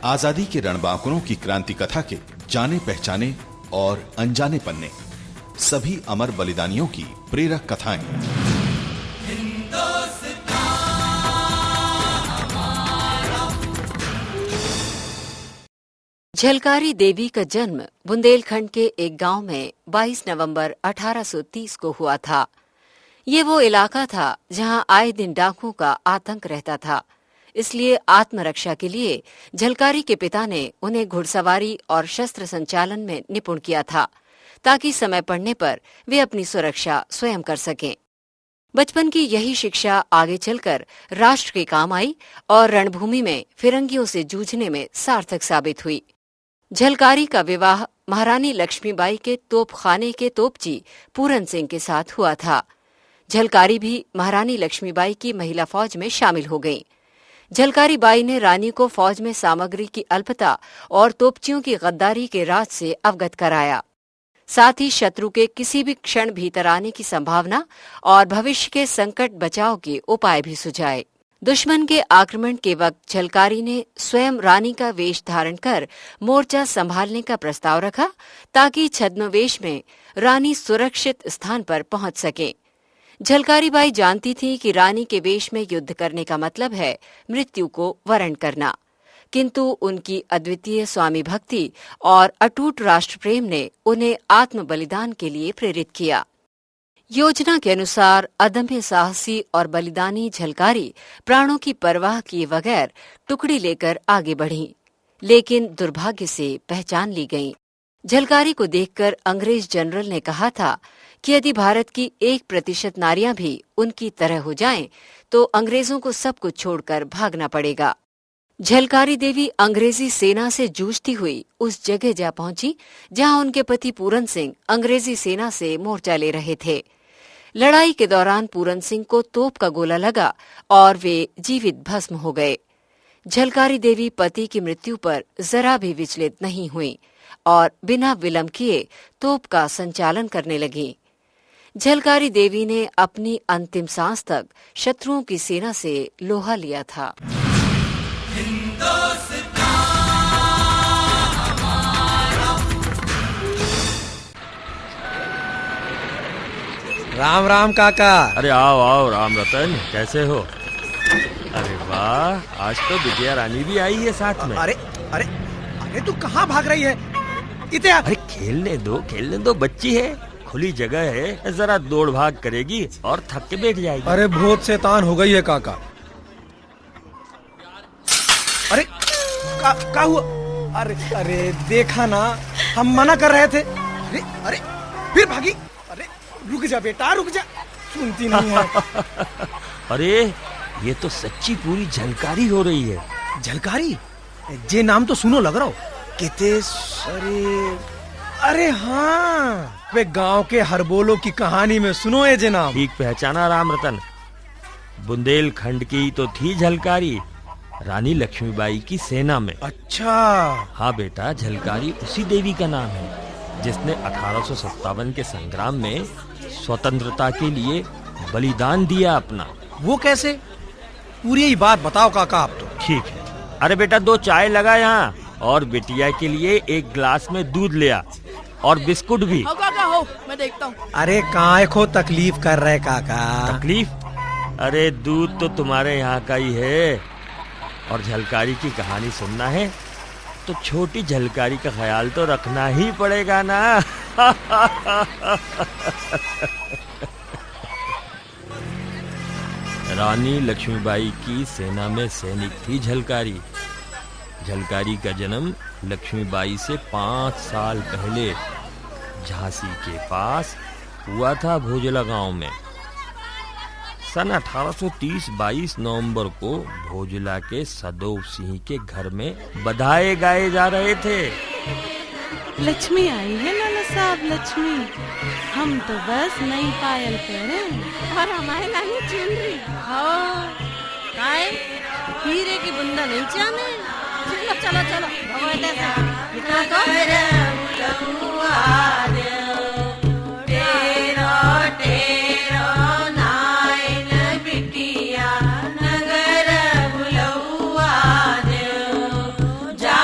आजादी के रणबांकुरों की क्रांति कथा के जाने पहचाने और अनजाने पन्ने, सभी अमर बलिदानियों की प्रेरक कथाएं। झलकारी देवी का जन्म बुंदेलखंड के एक गांव में 22 नवंबर 1830 को हुआ था। ये वो इलाका था जहां आए दिन डाकुओं का आतंक रहता था। इसलिए आत्मरक्षा के लिए झलकारी के पिता ने उन्हें घुड़सवारी और शस्त्र संचालन में निपुण किया था, ताकि समय पड़ने पर वे अपनी सुरक्षा स्वयं कर सकें। बचपन की यही शिक्षा आगे चलकर राष्ट्र के काम आई और रणभूमि में फिरंगियों से जूझने में सार्थक साबित हुई। झलकारी का विवाह महारानी लक्ष्मीबाई के तोपखाने के तोपची पूरन सिंह के साथ हुआ था। झलकारी भी महारानी लक्ष्मीबाई की महिला फौज में शामिल हो गईं। झलकारी बाई ने रानी को फौज में सामग्री की अल्पता और तोपचियों की गद्दारी के राज से अवगत कराया। साथ ही शत्रु के किसी भी क्षण भीतर आने की संभावना और भविष्य के संकट बचाव के उपाय भी सुझाए। दुश्मन के आक्रमण के वक्त झलकारी ने स्वयं रानी का वेश धारण कर मोर्चा संभालने का प्रस्ताव रखा, ताकि छद्मवेश में रानी सुरक्षित स्थान पर पहुंच सके। झलकारी बाई जानती थी कि रानी के वेश में युद्ध करने का मतलब है मृत्यु को वरण करना, किंतु उनकी अद्वितीय स्वामी भक्ति और अटूट राष्ट्र प्रेम ने उन्हें आत्म बलिदान के लिए प्रेरित किया। योजना के अनुसार अदम्य साहसी और बलिदानी झलकारी प्राणों की परवाह किए बगैर टुकड़ी लेकर आगे बढ़ीं, लेकिन दुर्भाग्य से पहचान ली गईं। झलकारी को देखकर अंग्रेज जनरल ने कहा था कि यदि भारत की 1% नारियां भी उनकी तरह हो जाएं, तो अंग्रेजों को सब कुछ छोड़कर भागना पड़ेगा। झलकारी देवी अंग्रेजी सेना से जूझती हुई उस जगह जा पहुंची जहां उनके पति पूरन सिंह अंग्रेजी सेना से मोर्चा ले रहे थे। लड़ाई के दौरान पूरन सिंह को तोप का गोला लगा और वे जीवित भस्म हो गए। झलकारी देवी पति की मृत्यु पर जरा भी विचलित नहीं हुई और बिना विलंब किए तोप का संचालन करने लगी। झलकारी देवी ने अपनी अंतिम सांस तक शत्रुओं की सेना से लोहा लिया था। राम राम काका। अरे आओ आओ राम रतन, कैसे हो? अरे वाह, आज तो विजया रानी भी आई है साथ में। अरे अरे अरे तू कहाँ भाग रही है? इधर। अरे खेलने दो, बच्ची है, खुली जगह है, जरा दौड़ भाग करेगी और थक के बैठ जाएगी। अरे बहुत शैतान हो गई है काका। अरे का हुआ? अरे अरे देखा ना, हम मना कर रहे थे। अरे अरे फिर भागी। अरे रुक जा बेटा, रुक जा, सुनती नहीं है। अरे ये तो सच्ची पूरी झलकारी हो रही है। झलकारी? जे नाम तो सुनो लग रहा हो। किते? अरे हाँ, वे गांव के हरबोलों की कहानी में सुनो ये जे नाम। ठीक पहचाना राम रतन, बुंदेलखंड की तो थी झलकारी, रानी लक्ष्मीबाई की सेना में। अच्छा। हाँ बेटा, झलकारी उसी देवी का नाम है जिसने 1857 के संग्राम में स्वतंत्रता के लिए बलिदान दिया अपना। वो कैसे? पूरी ही बात बताओ काका आप तो। ठीक है। अरे बेटा 2 चाय लगा यहाँ, और बिटिया के लिए 1 गिलास में दूध ले आ, और बिस्कुट भी। हो काका हो, मैं देखता हूँ। अरे काय को तकलीफ कर रहे काका? तकलीफ? अरे दूध तो तुम्हारे यहाँ का ही है, और झलकारी की कहानी सुनना है तो छोटी झलकारी का ख्याल तो रखना ही पड़ेगा ना। रानी लक्ष्मीबाई की सेना में सैनिक थी झलकारी। झलकारी का जन्म लक्ष्मीबाई से 5 साल पहले झांसी के पास हुआ था, भोजला गांव में। सन 1830 22 नवंबर को भोजला के सदोव सिंह के घर में बधाई गाए जा रहे थे। लक्ष्मी आई है लाला साहब, लक्ष्मी। हम तो बस नई पायल पहने और हमारे नानी चुनरी। हाँ, काय हीरे की बुंदा नहीं चाहने। चलो चलो चलो, जा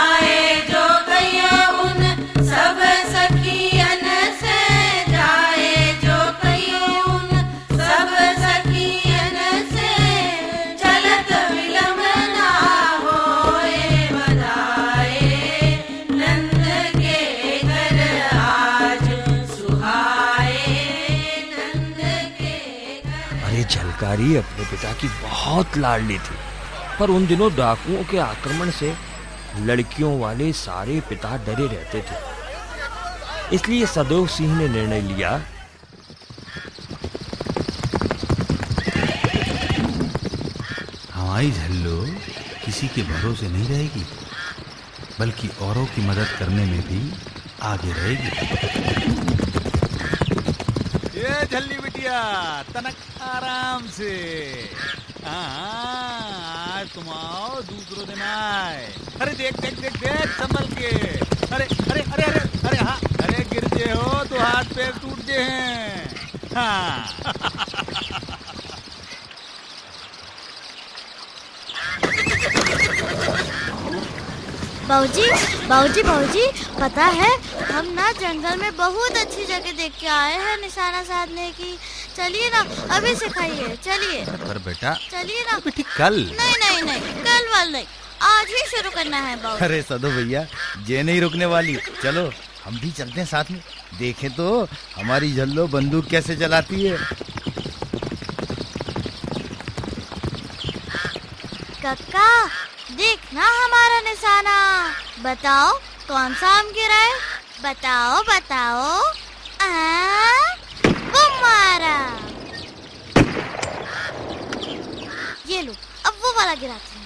झलकारी अपने पिता की बहुत लाडली थी, पर उन दिनों डाकुओं के आक्रमण से लड़कियों वाले सारे पिता डरे रहते थे। इसलिए सदैव सिंह ने निर्णय लिया, हमारी झल्लो किसी के भरोसे नहीं रहेगी, बल्कि औरों की मदद करने में भी आगे रहेगी। ये झल्ली बिटिया तनक आराम से। आज तुम आओ, दूसरो दिन आए। अरे देख देख देख देख संभल के। अरे अरे अरे अरे अरे हाँ, अरे गिर जे हो तो हाथ पैर टूट जे हैं। हाँ बाबूजी बाबूजी बाबूजी, पता है हम ना जंगल में बहुत अच्छी जगह देख के आए हैं निशाना साधने की। चलिए ना, अभी सिखाइए, चलिए। पर बेटा चलिए ना बेटी, कल नहीं नहीं नहीं, कल वाल नहीं, आज ही शुरू करना है बाबू। अरे सदो भैया, ये नहीं रुकने वाली। चलो हम भी चलते हैं साथ में, देखें तो हमारी झल्लो बंदूक कैसे चलाती है। कक्का देखना हमारा निशाना, बताओ कौन सा आम गिरा है, बताओ बताओ। वो मारा। ये लो, अब वो वाला गिराती हूँ।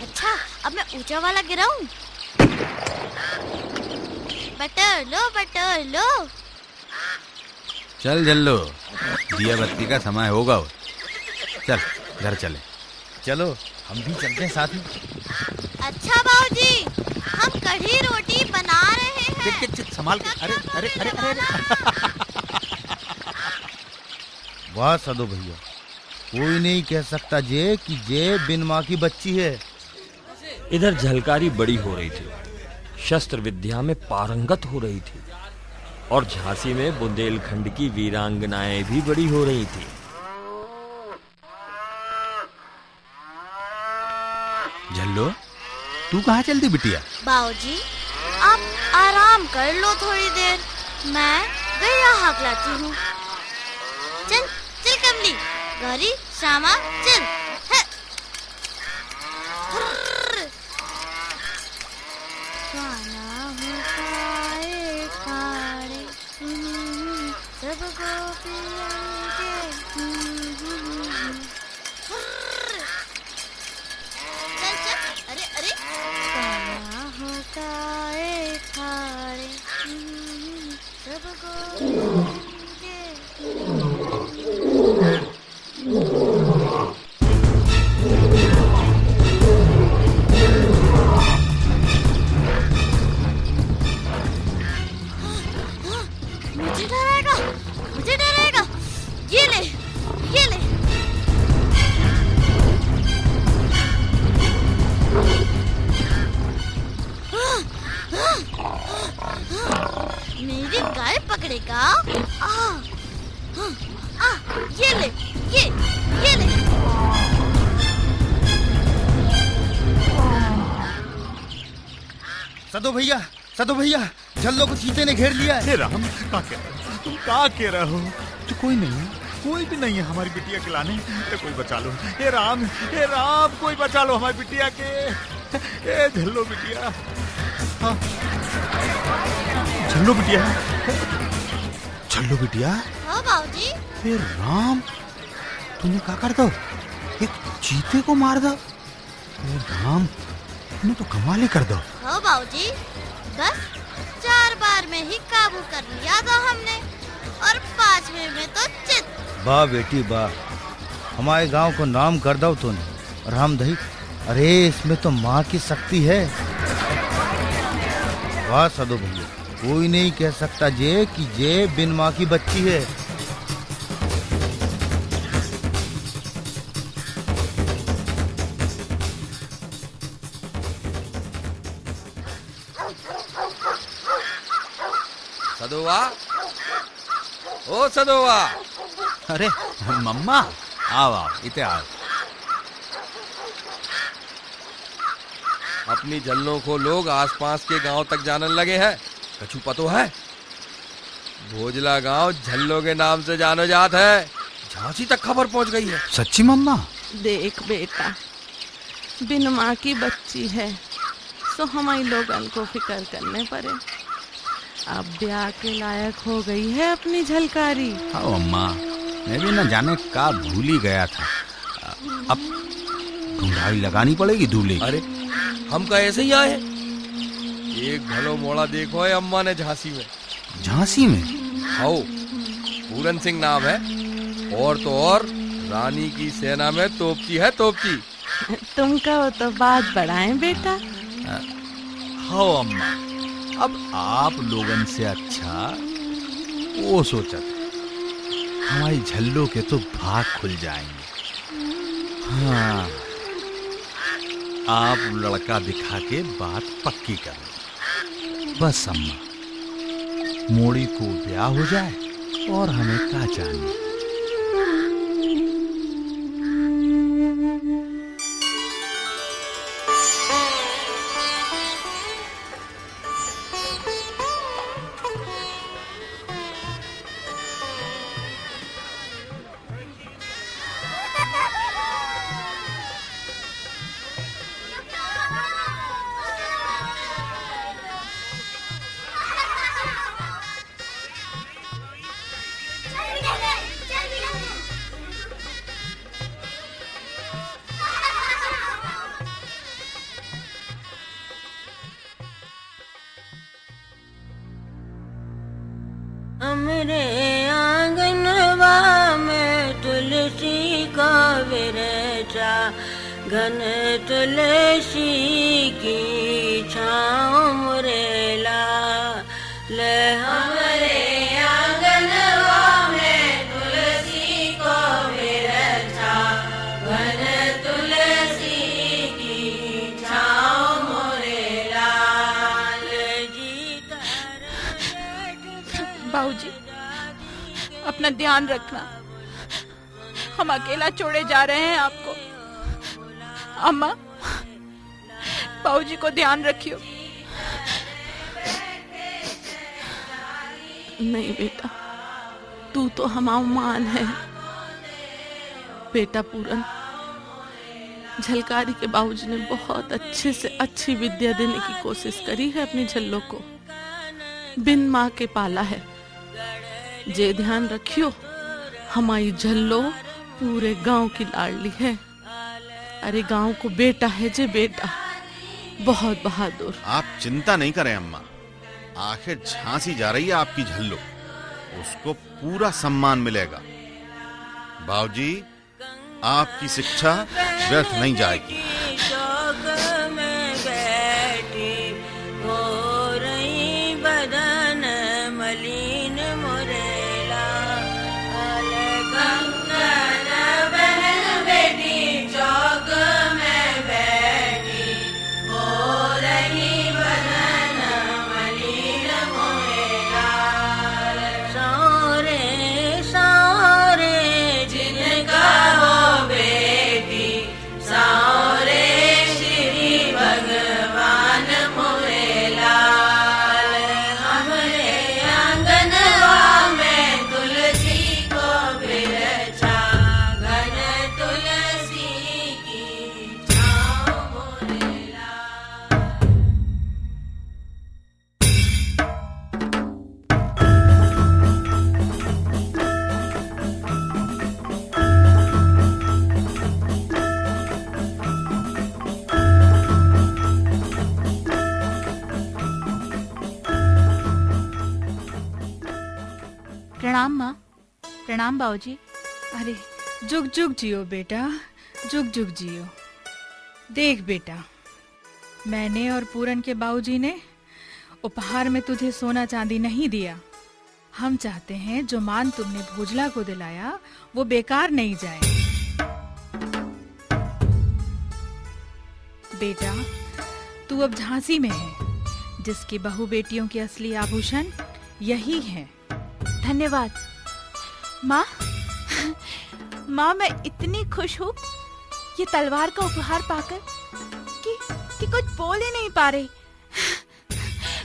अच्छा, अब मैं ऊंचा वाला गिराऊं। बटोर लो बटोर लो। चल झल्लो, दिया बत्ती का समय होगा। चल घर चले। चलो हम भी चलते हैं साथ में। अच्छा बाबूजी, हम कढ़ी रोटी बना रहे हैं। देख देख संभाल के। अरे अरे अरे अरे वाह सदो भैया, कोई नहीं कह सकता जे कि जे बिन माँ की बच्ची है। इधर झलकारी बड़ी हो रही थी, शस्त्र विद्या में पारंगत हो रही थी, और झांसी में बुंदेलखंड की वीरांगनाएं भी बड़ी हो रही थी। झल्लो, तू कहाँ चलती बिटिया? बाबूजी आप आराम कर लो थोड़ी देर, मैं गैया हकलाती हूँ। चल चल कमली, गौरी श्यामा चल। मुझे डराएगा। ये ले ये ले। मेरी गाय पकड़ेगा। ये ले ये ले। सदो भैया, झल्लो को चीते ने घेर लिया है। हे राम, क्या कह रहे हो तुम? क्या कह रहे हो? तो कोई नहीं है, कोई भी नहीं है हमारी बिटिया के लाने। तो कोई बचा लो। हे राम कोई बचा लो हमारी बिटिया के। ए झल्लो बिटिया, हाँ झल्लो बिटिया, झल्लो बिटिया। हाँ बाबूजी। हे राम, तूने क्या कर दो? एक चीते को मार दो। हे राम, तूने तो कमाल ही कर दो। हाँ बाबूजी, बस 4 बार में ही काबू कर लिया था हमने, और 5वें में तो चित। वाह बेटी वाह, हमारे गांव को नाम कर दो तूने। राम दही, अरे इसमें तो माँ की शक्ति है। वाह सदो भैया, कोई नहीं कह सकता जे कि जे बिन माँ की बच्ची है। सदोवा, ओ सदोवा। अरे मम्मा, आओ इते आओ। अपनी झल्लों को लोग आसपास के गांव तक जानने लगे हैं। कछु पतो है? भोजला गांव झल्लों के नाम से जानो जात है। झांसी तक खबर पहुंच गई है। सच्ची मम्मा? देख बेटा, बिन माँ की बच्ची है तो हमारी लोगन को फिक्र करने पड़े। अब ब्याह के लायक हो गई है अपनी झलकारी। हाँ अम्मा, मैं भी न जाने का भूल ही गया था। अब ढूंढाई लगानी पड़ेगी दूल्हे की। अरे हम का ऐसे ही आए। एक भलो मोड़ा देखो है अम्मा ने झांसी में। झांसी में? आओ, पूरन सिंह नाम है, और तो और रानी की सेना में तोपची है, तोपची। तुम कहो तो बात बढ़ाएं बेटा। हाँ अम्मा, अब आप लोगन से अच्छा वो सोचा था, हमारी झल्लो के तो भाग खुल जाएंगे। हाँ, आप लड़का दिखा के बात पक्की कर बस अम्मा। मोड़ी को ब्याह हो जाए और हमें क्या चाहिए। हमरे आंगनवा में तुलसी का विरचा, घन तुलसी की छाँव मुरेला। ले हमरे आंगनवा में तुलसी को विरचा, घन तुलसी की छाँव मुरेला। बाबूजी, अपना ध्यान रखना, हम अकेला छोड़े जा रहे हैं आपको। अम्मा, बाबूजी को ध्यान रखियो। नहीं बेटा, तू तो हमारा मान है। बेटा पूरन, झलकारी के बाबूजी ने बहुत अच्छे से अच्छी विद्या देने की कोशिश करी है अपनी झल्लो को। बिन माँ के पाला है। जे ध्यान रखियो, हमारी झल्लो पूरे गांव की लाडली है। अरे गांव को बेटा है जे बेटा, बहुत बहादुर। आप चिंता नहीं करें अम्मा, आखिर झांसी जा रही है आपकी झल्लो, उसको पूरा सम्मान मिलेगा। बाबूजी, आपकी शिक्षा व्यर्थ नहीं जाएगी। प्रणाम माँ। प्रणाम बाबूजी। अरे जुग जुग जियो बेटा, जुग जुग जियो। देख बेटा, मैंने और पूरन के बाबूजी ने उपहार में तुझे सोना चांदी नहीं दिया। हम चाहते हैं जो मान तुमने भोजला को दिलाया वो बेकार नहीं जाए। बेटा, तू अब झांसी में है, जिसकी बहू बेटियों के असली आभूषण यही है। धन्यवाद माँ। माँ, मैं इतनी खुश हूँ ये तलवार का उपहार पाकर कि कुछ बोल ही नहीं पा रही।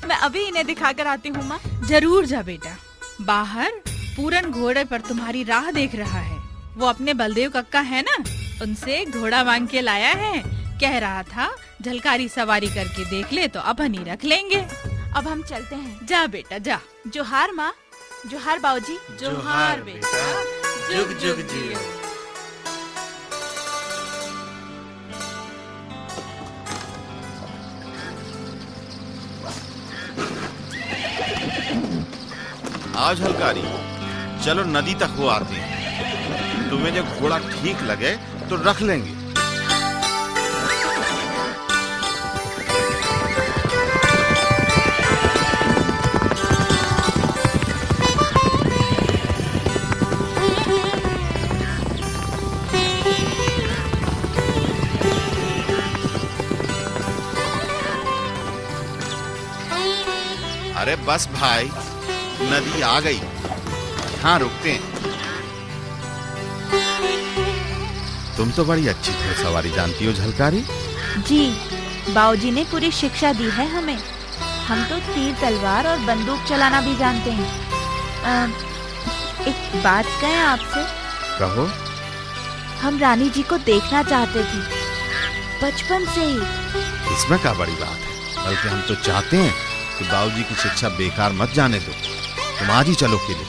मैं अभी इन्हें दिखाकर आती हूँ माँ। जरूर जा बेटा, बाहर पूरन घोड़े पर तुम्हारी राह देख रहा है। वो अपने बलदेव कक्का है ना, उनसे घोड़ा मांग के लाया है। कह रहा था झलकारी सवारी करके देख ले तो अपन ही रख लेंगे। अब हम चलते हैं। जा बेटा जा। जोहार माँ, जोहार बाबूजी। जोहार बेटा, जुग जुग जियो। आज हलकारी, चलो नदी तक हो आते हैं। तुम्हें जब घोड़ा ठीक लगे तो रख लेंगे। अरे बस भाई, नदी आ गई, यहाँ रुकते हैं। तुम तो बड़ी अच्छी घुड़सवारी जानती हो झलकारी। जी, बाबूजी ने पूरी शिक्षा दी है हमें। हम तो तीर तलवार और बंदूक चलाना भी जानते हैं। एक बात कहें आपसे? कहो। हम रानी जी को देखना चाहते थे बचपन से ही। इसमें क्या बड़ी बात है, बल्कि हम तो चाहते हैं कि बाबूजी की शिक्षा बेकार मत जाने दो। तुम आज ही चलो किले,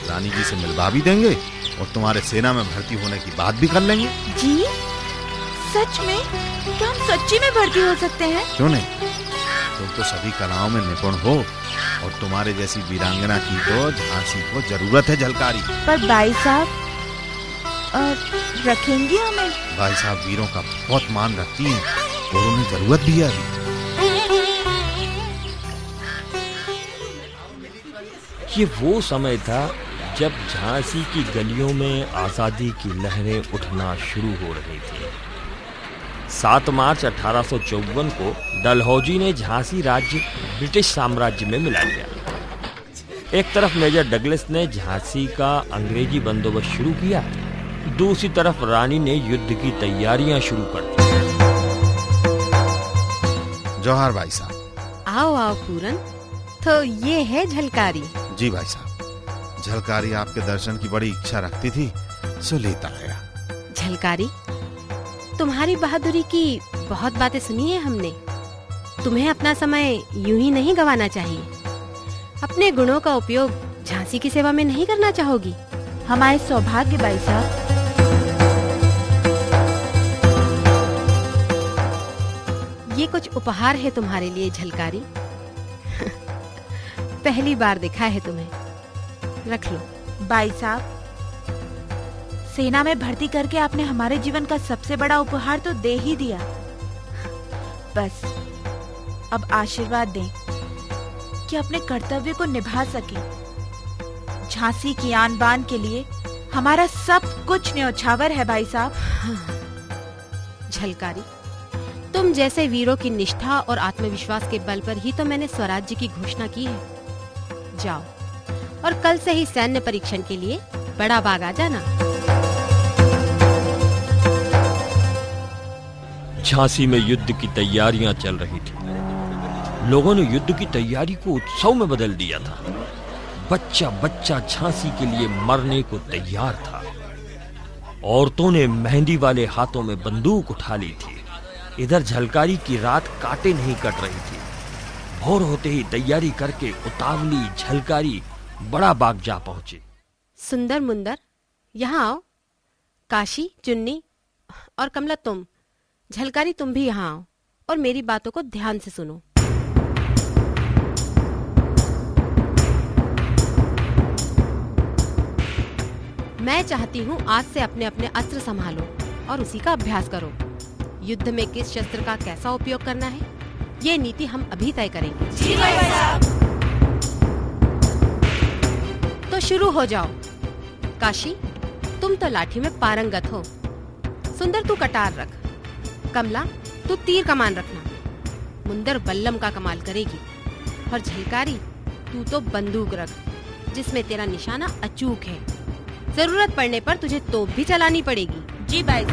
रानी जी से मिलवा भी देंगे और तुम्हारे सेना में भर्ती होने की बात भी कर लेंगे। जी सच में? क्या हम सच्ची में भर्ती हो सकते हैं? क्यों नहीं, तुम तो सभी कलाओं में निपुण हो और तुम्हारे जैसी वीरांगना की तो झांसी को जरूरत है झलकारी। पर भाई साहब रखेंगे हमें? भाई साहब वीरों का बहुत मान रखती हैं और उन्हें जरूरत भी है अभी। ये वो समय था जब झांसी की गलियों में आजादी की लहरें उठना शुरू हो रही थी। 7 मार्च 1854 को डलहौजी ने झांसी राज्य ब्रिटिश साम्राज्य में मिला लिया। एक तरफ मेजर डगलस ने झांसी का अंग्रेजी बंदोबस्त शुरू किया, दूसरी तरफ रानी ने युद्ध की तैयारियां शुरू कर दी। जोहार भाई साहब। आओ आओ पूरन, तो ये है झलकारी। जी भाई साहब, झलकारी आपके दर्शन की बड़ी इच्छा रखती थी, सो लेता गया। झलकारी, तुम्हारी बहादुरी की बहुत बातें सुनी है हमने। तुम्हें अपना समय यूं ही नहीं गंवाना चाहिए। अपने गुणों का उपयोग झांसी की सेवा में नहीं करना चाहोगी? हमारे सौभाग्य भाई साहब। ये कुछ उपहार है तुम्हारे लिए झलकारी। पहली बार देखा है तुम्हें, रख लो। भाई साहब, सेना में भर्ती करके आपने हमारे जीवन का सबसे बड़ा उपहार तो दे ही दिया। बस अब आशीर्वाद दें कि अपने कर्तव्य को निभा सके। झांसी की आन बान के लिए हमारा सब कुछ न्यौछावर है भाई साहब। झलकारी, तुम जैसे वीरों की निष्ठा और आत्मविश्वास के बल पर ही तो मैंने स्वराज्य की घोषणा की है। जाओ और कल से ही सैन्य परीक्षण के लिए बड़ा बाग आ जाना। झांसी में युद्ध की तैयारियां चल रही थी। लोगों ने युद्ध की तैयारी को उत्सव में बदल दिया था। बच्चा बच्चा झांसी के लिए मरने को तैयार था। औरतों ने मेहंदी वाले हाथों में बंदूक उठा ली थी। इधर झलकारी की रात काटे नहीं कट रही थी। भोर होते ही तैयारी करके उतावली झलकारी बड़ा बाग जा पहुंची। सुंदर मुंदर, यहाँ आओ। काशी, चुन्नी और कमला, तुम। झलकारी, तुम भी यहाँ आओ और मेरी बातों को ध्यान से सुनो। मैं चाहती हूँ आज से अपने अपने अस्त्र संभालो और उसी का अभ्यास करो। युद्ध में किस शस्त्र का कैसा उपयोग करना है, ये नीति हम अभी तय करेंगे। जी भाई साहब। तो शुरू हो जाओ। काशी, तुम तो लाठी में पारंगत हो। सुंदर, तू कटार रख। कमला, तू तीर कमान रखना। मुंदर बल्लम का कमाल करेगी। और झलकारी, तू तो बंदूक रख, जिसमें तेरा निशाना अचूक है। जरूरत पड़ने पर तुझे तोप भी चलानी पड़ेगी। जी भाई।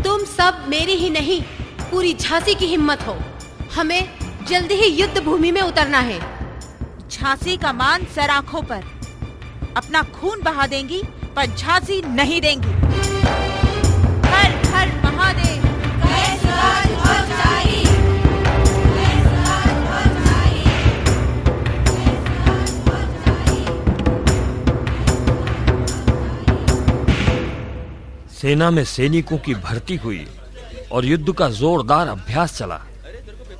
तुम सब मेरी ही नहीं, पूरी झांसी की हिम्मत हो। हमें जल्दी ही युद्ध भूमि में उतरना है। झांसी का मान सर आंखों पर। अपना खून बहा देंगी पर झांसी नहीं देंगी। हर हर महादेव। सेना में सैनिकों की भर्ती हुई और युद्ध का जोरदार अभ्यास चला।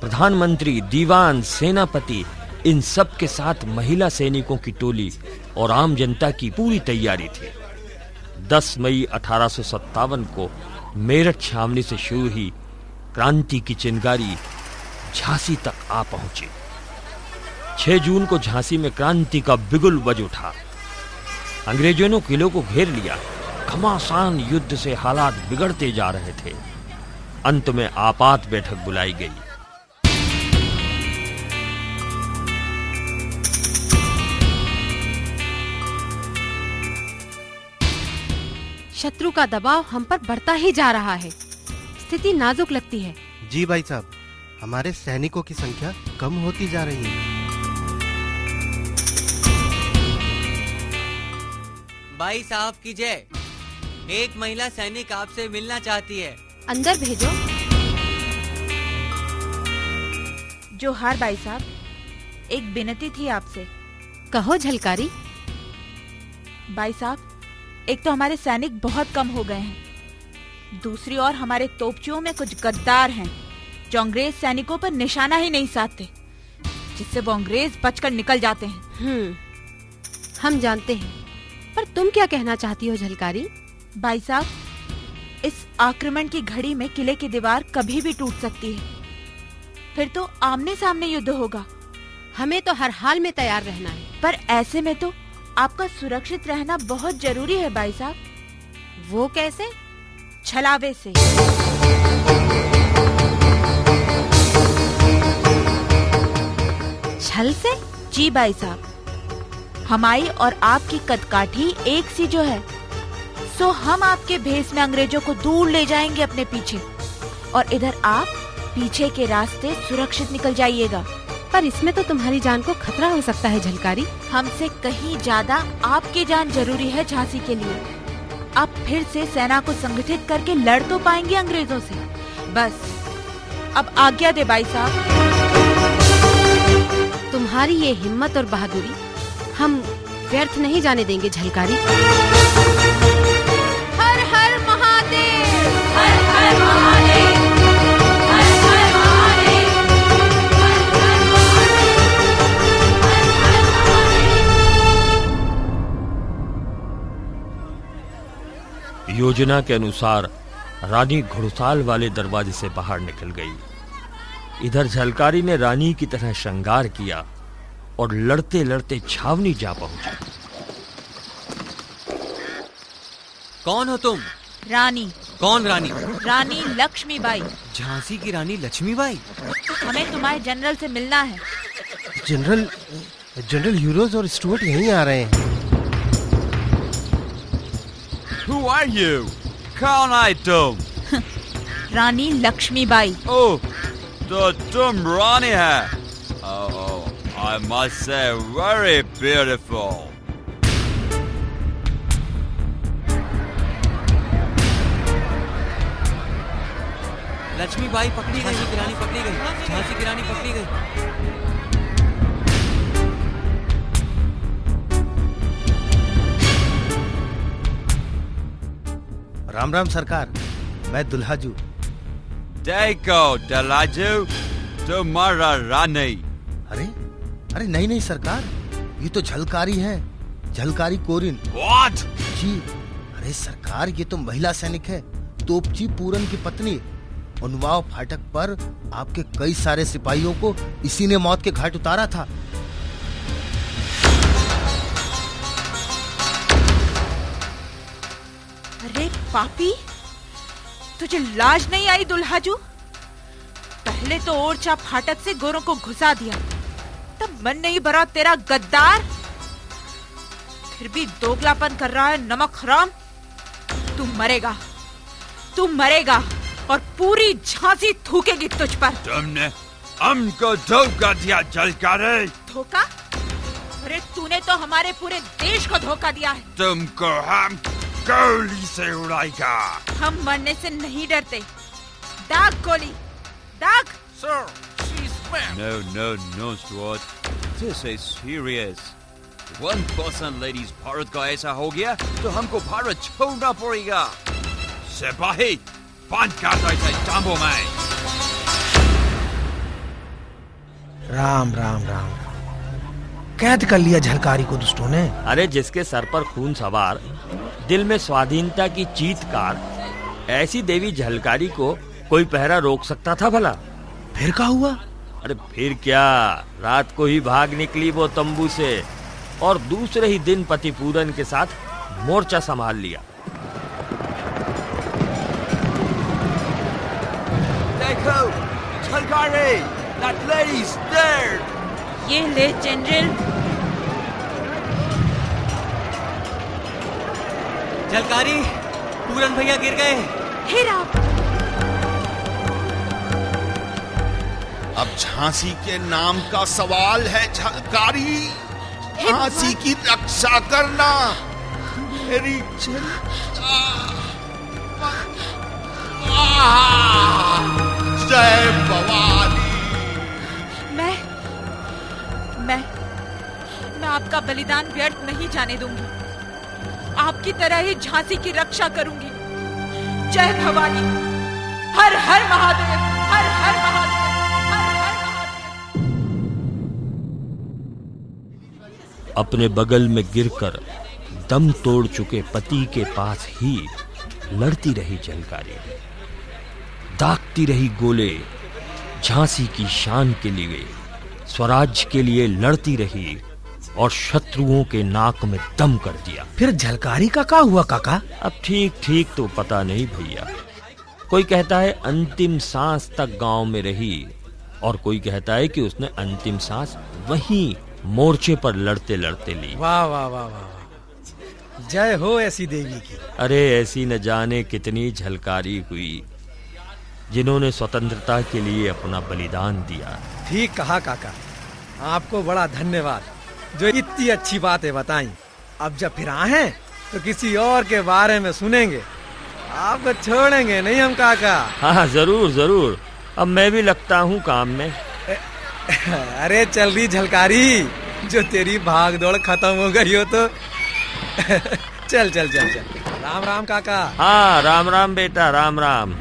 प्रधानमंत्री, दीवान, सेनापति, इन सब के साथ महिला सैनिकों की टोली और आम जनता की पूरी तैयारी थी। 10 मई 1857 को मेरठ छावनी से शुरू हुई क्रांति की चिंगारी झांसी तक आ पहुंची। 6 जून को झांसी में क्रांति का बिगुल बज उठा। अंग्रेजों ने किले को घेर लिया। घमासान युद्ध से हालात बिगड़ते जा रहे थे। अंत में आपात बैठक बुलाई गई। शत्रु का दबाव हम पर बढ़ता ही जा रहा है। स्थिति नाजुक लगती है। जी भाई साहब, हमारे सैनिकों की संख्या कम होती जा रही है। भाई साहब की जय। एक महिला सैनिक आपसे मिलना चाहती है। अंदर भेजो। जोहार भाई साहब, एक विनती थी आपसे। कहो झलकारी। भाई साहब, एक तो हमारे सैनिक बहुत कम हो गए हैं, दूसरी ओर हमारे तोपचियों में कुछ गद्दार हैं जो अंग्रेज सैनिकों पर निशाना ही नहीं साधते, जिससे वो अंग्रेज बचकर निकल जाते हैं। हम जानते हैं, पर तुम क्या कहना चाहती हो झलकारी? भाई साहब, इस आक्रमण की घड़ी में किले की दीवार कभी भी टूट सकती है। फिर तो आमने सामने युद्ध होगा। हमें तो हर हाल में तैयार रहना है। पर ऐसे में तो आपका सुरक्षित रहना बहुत जरूरी है भाई साहब। वो कैसे? छलावे से। छल से? जी भाई साहब, हमारी और आपकी कदकाठी एक सी जो है, सो हम आपके भेष में अंग्रेजों को दूर ले जाएंगे अपने पीछे, और इधर आप पीछे के रास्ते सुरक्षित निकल जाइएगा। पर इसमें तो तुम्हारी जान को खतरा हो सकता है झलकारी। हमसे कहीं ज्यादा आपकी जान जरूरी है झांसी के लिए। आप फिर से सेना को संगठित करके लड़ तो पाएंगे अंग्रेजों से। बस अब आज्ञा दे भाई साहब। तुम्हारी ये हिम्मत और बहादुरी हम व्यर्थ नहीं जाने देंगे झलकारी। हर हर महादेव, हर हर महादेव, हर हर महादेव, योजना के अनुसार रानी घुड़साल वाले दरवाजे से बाहर निकल गई। इधर झलकारी ने रानी की तरह श्रृंगार किया और लड़ते लड़ते छावनी जा पहुंची। कौन हो तुम? रानी। कौन रानी? रानी लक्ष्मीबाई। झांसी की रानी लक्ष्मीबाई? हमें तुम्हारे जनरल से मिलना है। जनरल यूरोज और स्टुअर्ट यहीं आ रहे हैं। Who are you? कौन है तुम? रानी लक्ष्मीबाई। ओह, तो तुम रानी है। Oh, I must say, very beautiful. Lakshmibai पकड़ी गई। झांसी की रानी पकड़ी गई। झांसी की रानी पकड़ी गई। राम राम सरकार, मैं दुल्हाजू। देखो दुल्हाजू, तुम्हारा रानी। अरे नहीं सरकार, ये तो झलकारी है, झलकारी कोरिन। What? जी, अरे सरकार, ये तो महिला सैनिक है, तोपची पूरन की पत्नी। उन्नाव फाटक पर आपके कई सारे सिपाहियों को इसी ने मौत के घाट उतारा था। अरे पापी, तुझे लाज नहीं आई दुल्हाजू? पहले तो ओरछा फाटक से गोरों को घुसा दिया, तब मन नहीं भरा तेरा गद्दार। फिर भी दोगलापन कर रहा है नमक हराम। तू मरेगा और पूरी झांसी थूकेगी तुझ पर। तुमने हमको धोखा दिया झलकारी। धोखा? अरे तूने तो हमारे पूरे देश को धोखा दिया है। तुमको हम गोली से उड़ाएगा। हम मरने से नहीं डरते। दाग गोली, दाग। Sir, she's mad. No, Stuart. This is serious. 1% ladies Bharat का ऐसा हो गया तो हमको भारत छोड़ना पड़ेगा। सिपाही, बंद कर दो इसे डांबो में। राम राम राम, कैद कर लिया झलकारी को दुष्टों ने। अरे जिसके सर पर खून सवार, दिल में स्वाधीनता की चीतकार, ऐसी देवी झलकारी को कोई पहरा रोक सकता था भला? फिर क्या हुआ? अरे फिर क्या, रात को ही भाग निकली वो तंबू से और दूसरे ही दिन पति पूरन के साथ मोर्चा संभाल लिया। देखो, झलकारी, that lady's there. ये ले जनरल। झलकारी, पूरन भैया गिर गए। हे राम। अब झांसी के नाम का सवाल है झलकारी। झांसी की रक्षा करना मेरी जय भवानी। मैं आपका बलिदान व्यर्थ नहीं जाने दूंगी। आपकी तरह ही झांसी की रक्षा करूंगी। जय भवानी। हर हर महादेव, हर हर महादेव, हर हर महादेव। अपने बगल में गिरकर दम तोड़ चुके पति के पास ही लड़ती रही झलकारी, दागती रही गोले, झांसी की शान के लिए, स्वराज्य के लिए लड़ती रही और शत्रुओं के नाक में दम कर दिया। फिर झलकारी का क्या हुआ काका? अब ठीक तो पता नहीं भैया। कोई कहता है अंतिम सांस तक गांव में रही और कोई कहता है कि उसने अंतिम सांस वहीं मोर्चे पर लड़ते लड़ते ली। वाह वाह वाह वाह, जय हो ऐसी देवी की। अरे ऐसी न जाने कितनी झलकारी हुई जिन्होंने स्वतंत्रता के लिए अपना बलिदान दिया। ठीक कहा काका, आपको बड़ा धन्यवाद जो इतनी अच्छी बातें बताई। अब जब फिर आए तो किसी और के बारे में सुनेंगे, आपको छोड़ेंगे नहीं हम काका। हाँ जरूर जरूर, अब मैं भी लगता हूँ काम में। अरे चल रही झलकारी, जो तेरी भाग दौड़ खत्म हो गई हो तो चल चल चल चल। राम राम काका। हाँ राम राम बेटा, राम राम।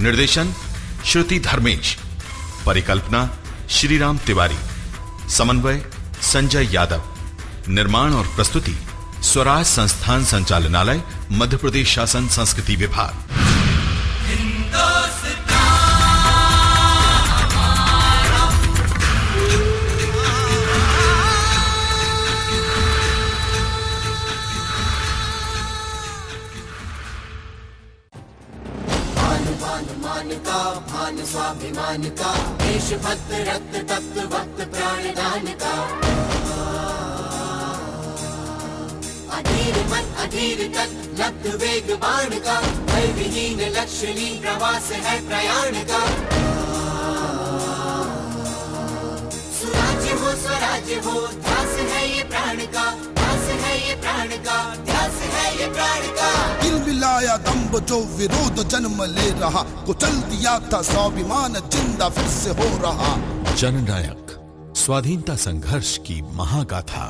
निर्देशन श्रुति धर्मेश, परिकल्पना श्रीराम तिवारी, समन्वय संजय यादव, निर्माण और प्रस्तुति स्वराज संस्थान संचालनालय, मध्य प्रदेश शासन संस्कृति विभाग। भान स्वाभिमान का, देशभक्त रक्त तप्त वक्त प्राणदान का। अधीर मन अधीर तक लब्ध वेग बाण का, भय विहीन लक्ष्यहीन प्रवास है प्रयाण का। सुराज्य हो स्वराज्य हो, ध्यास है ये प्राण का, ध्यास है ये प्राण का, ध्यास है ये प्राण का। दिल मिलाया दम्भ जो विरोध जन्म ले रहा, कुचल दिया था स्वाभिमान जिंदा फिर से हो रहा। जननायक, स्वाधीनता संघर्ष की महागाथा।